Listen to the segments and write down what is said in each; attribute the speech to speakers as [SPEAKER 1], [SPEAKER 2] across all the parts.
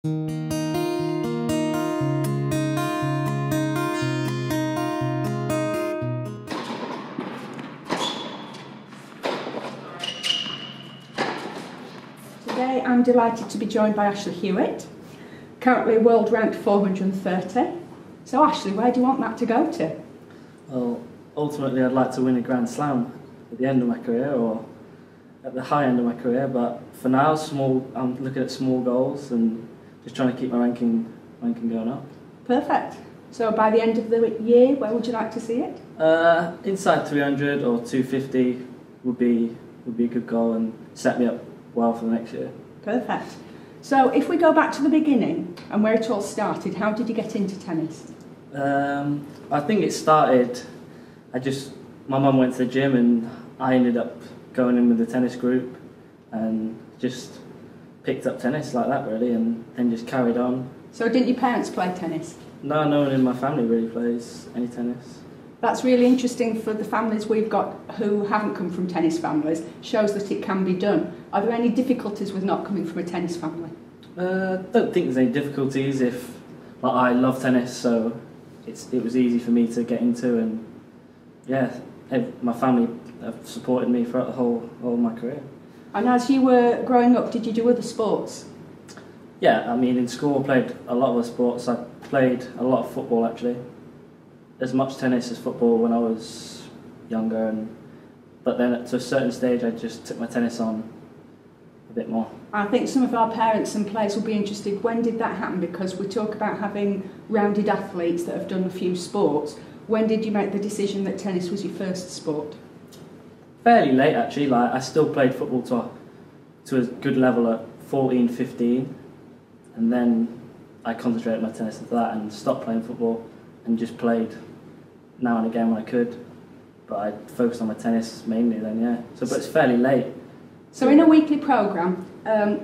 [SPEAKER 1] Today I'm delighted to be joined by Ashley Hewitt, currently world ranked 430. So Ashley, where do you want that to go to?
[SPEAKER 2] Well, ultimately I'd like to win a Grand Slam at the end of my career, or at the high end of my career, but for now I'm looking at small goals and just trying to keep my ranking going up.
[SPEAKER 1] Perfect. So by the end of the year, where would you like to see it?
[SPEAKER 2] Inside 300 or 250 would be a good goal and set me up well for the next year.
[SPEAKER 1] Perfect. So if we go back to the beginning and where it all started, how did you get into tennis?
[SPEAKER 2] I think it started, my mum went to the gym and I ended up going in with the tennis group and just picked up tennis like that really, and then just carried on.
[SPEAKER 1] So didn't your parents play tennis?
[SPEAKER 2] No one in my family really plays any tennis.
[SPEAKER 1] That's really interesting for the families we've got who haven't come from tennis families. Shows that it can be done. Are there any difficulties with not coming from a tennis family?
[SPEAKER 2] I don't think there's any difficulties. I love tennis, so it was easy for me to get into, and yeah, my family have supported me throughout the whole of my career.
[SPEAKER 1] And as you were growing up, did you do other sports?
[SPEAKER 2] Yeah, I mean in school I played a lot of the sports. I played a lot of football actually. As much tennis as football when I was younger, but then to a certain stage I just took my tennis on a bit more.
[SPEAKER 1] I think some of our parents and players will be interested, when did that happen? Because we talk about having rounded athletes that have done a few sports. When did you make the decision that tennis was your first sport?
[SPEAKER 2] Fairly late actually. I still played football to a good level at 14, 15, and then I concentrated my tennis into that and stopped playing football and just played now and again when I could, but I focused on my tennis mainly then, yeah. But it's fairly late.
[SPEAKER 1] So in a weekly programme,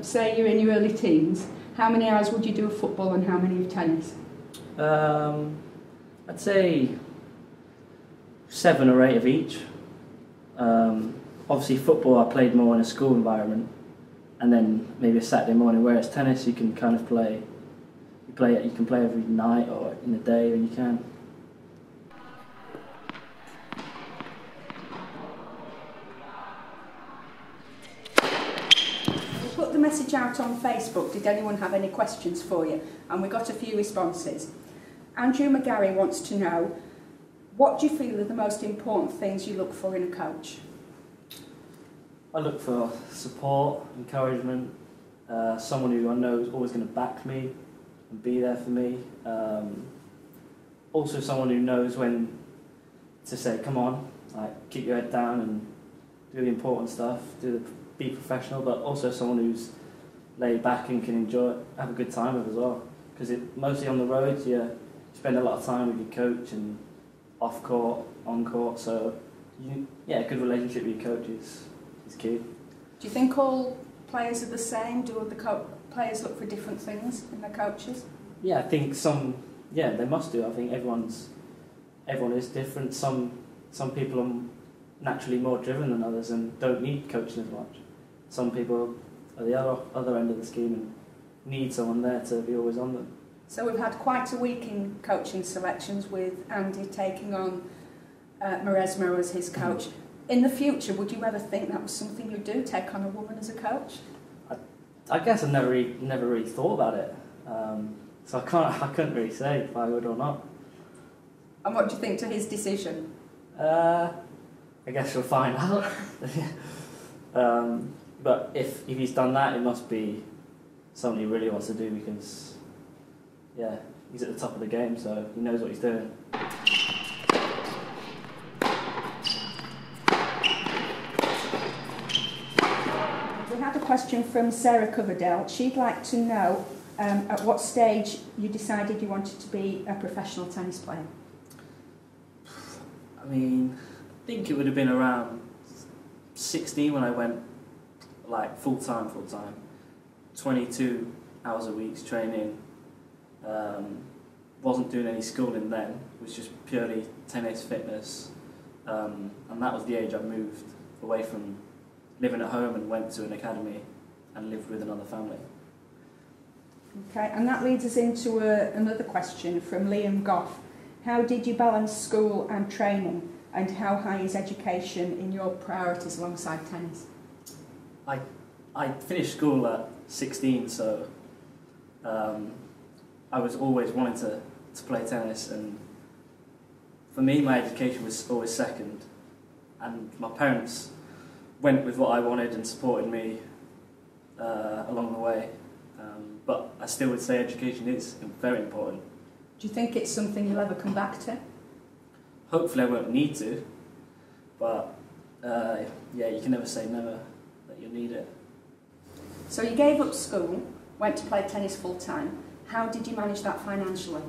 [SPEAKER 1] say you're in your early teens, how many hours would you do of football and how many of tennis?
[SPEAKER 2] I'd say 7 or 8 of each. Obviously football I played more in a school environment, and then maybe a Saturday morning, whereas tennis you can kind of play, you can play every night or in the day when you can.
[SPEAKER 1] Put the message out on Facebook, did anyone have any questions for you? And we got a few responses. Andrew McGarry wants to know, what do you feel are the most important things you look for in a coach?
[SPEAKER 2] I look for support, encouragement, someone who I know is always going to back me and be there for me. Also someone who knows when to say, come on, keep your head down and do the important stuff, be professional, but also someone who's laid back and can have a good time with as well. Because mostly on the road, you spend a lot of time with your coach and off court, on court, so a good relationship with your coach is key.
[SPEAKER 1] Do you think all players are the same? Do all the players look for different things in their coaches?
[SPEAKER 2] Yeah, I think they must do. I think everyone is different. Some people are naturally more driven than others and don't need coaching as much. Some people are the other end of the scheme and need someone there to be always on them.
[SPEAKER 1] So we've had quite a week in coaching selections with Andy taking on Maresma as his coach. In the future, would you ever think that was something you'd do, take on a woman as a coach?
[SPEAKER 2] I guess I've never really thought about it, so I couldn't really say if I would or not.
[SPEAKER 1] And what do you think to his decision?
[SPEAKER 2] I guess we'll find out. But if he's done that, it must be something he really wants to do, because he's at the top of the game, so he knows what he's doing.
[SPEAKER 1] We had a question from Sarah Coverdale. She'd like to know at what stage you decided you wanted to be a professional tennis player.
[SPEAKER 2] I mean, I think it would have been around 16 when I went full time, 22 hours a week training. Wasn't doing any schooling then, it was just purely tennis, fitness, and that was the age I moved away from living at home and went to an academy and lived with another family.
[SPEAKER 1] Okay, and that leads us into another question from Liam Goff. How did you balance school and training, and how high is education in your priorities alongside tennis?
[SPEAKER 3] I finished school at 16, so I was always wanting to play tennis, and for me my education was always second, and my parents went with what I wanted and supported me along the way, but I still would say education is very important.
[SPEAKER 1] Do you think it's something you'll ever come back to?
[SPEAKER 3] Hopefully I won't need to, but yeah, you can never say never that you'll need it.
[SPEAKER 1] So you gave up school, went to play tennis full time. How did you manage that financially?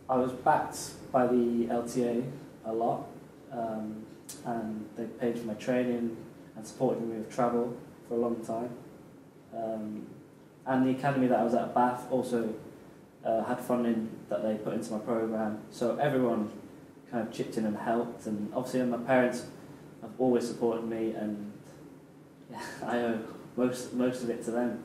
[SPEAKER 2] I was backed by the LTA a lot, and they paid for my training and supported me with travel for a long time. And the academy that I was at Bath also had funding that they put into my programme, so everyone kind of chipped in and helped, and obviously my parents have always supported me, and yeah, I owe most of it to them.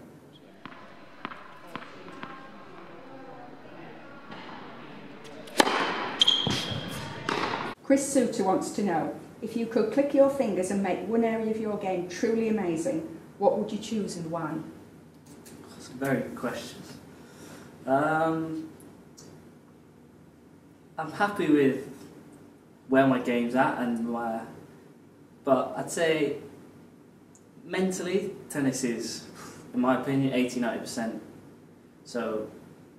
[SPEAKER 1] Chris Suter wants to know, if you could click your fingers and make one area of your game truly amazing, what would you choose and why?
[SPEAKER 3] That's a very good question. I'm happy with where my game's at, but I'd say mentally tennis is, in my opinion, 80–90%. So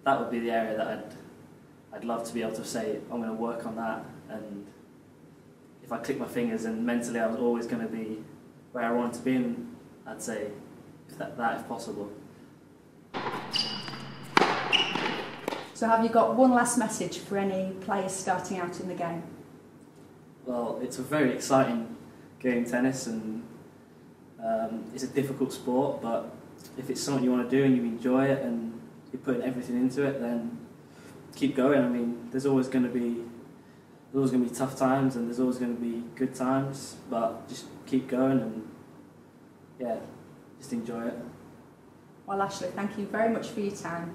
[SPEAKER 3] that would be the area that I'd love to be able to say I'm going to work on that, and if I click my fingers and mentally I was always going to be where I wanted to be, and I'd say that if possible.
[SPEAKER 1] So have you got one last message for any players starting out in the game?
[SPEAKER 3] Well, it's a very exciting game, tennis, and it's a difficult sport, but if it's something you want to do and you enjoy it and you're putting everything into it, then keep going. I mean, there's always going to be tough times and there's always going to be good times, but just keep going and yeah, just enjoy it.
[SPEAKER 1] Well, Ashley, thank you very much for your time.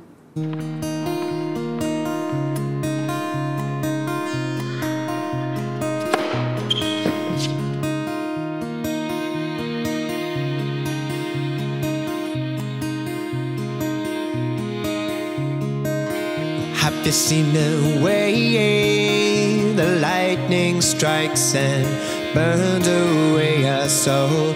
[SPEAKER 4] Have you seen the way the lightning strikes and burns away our soul?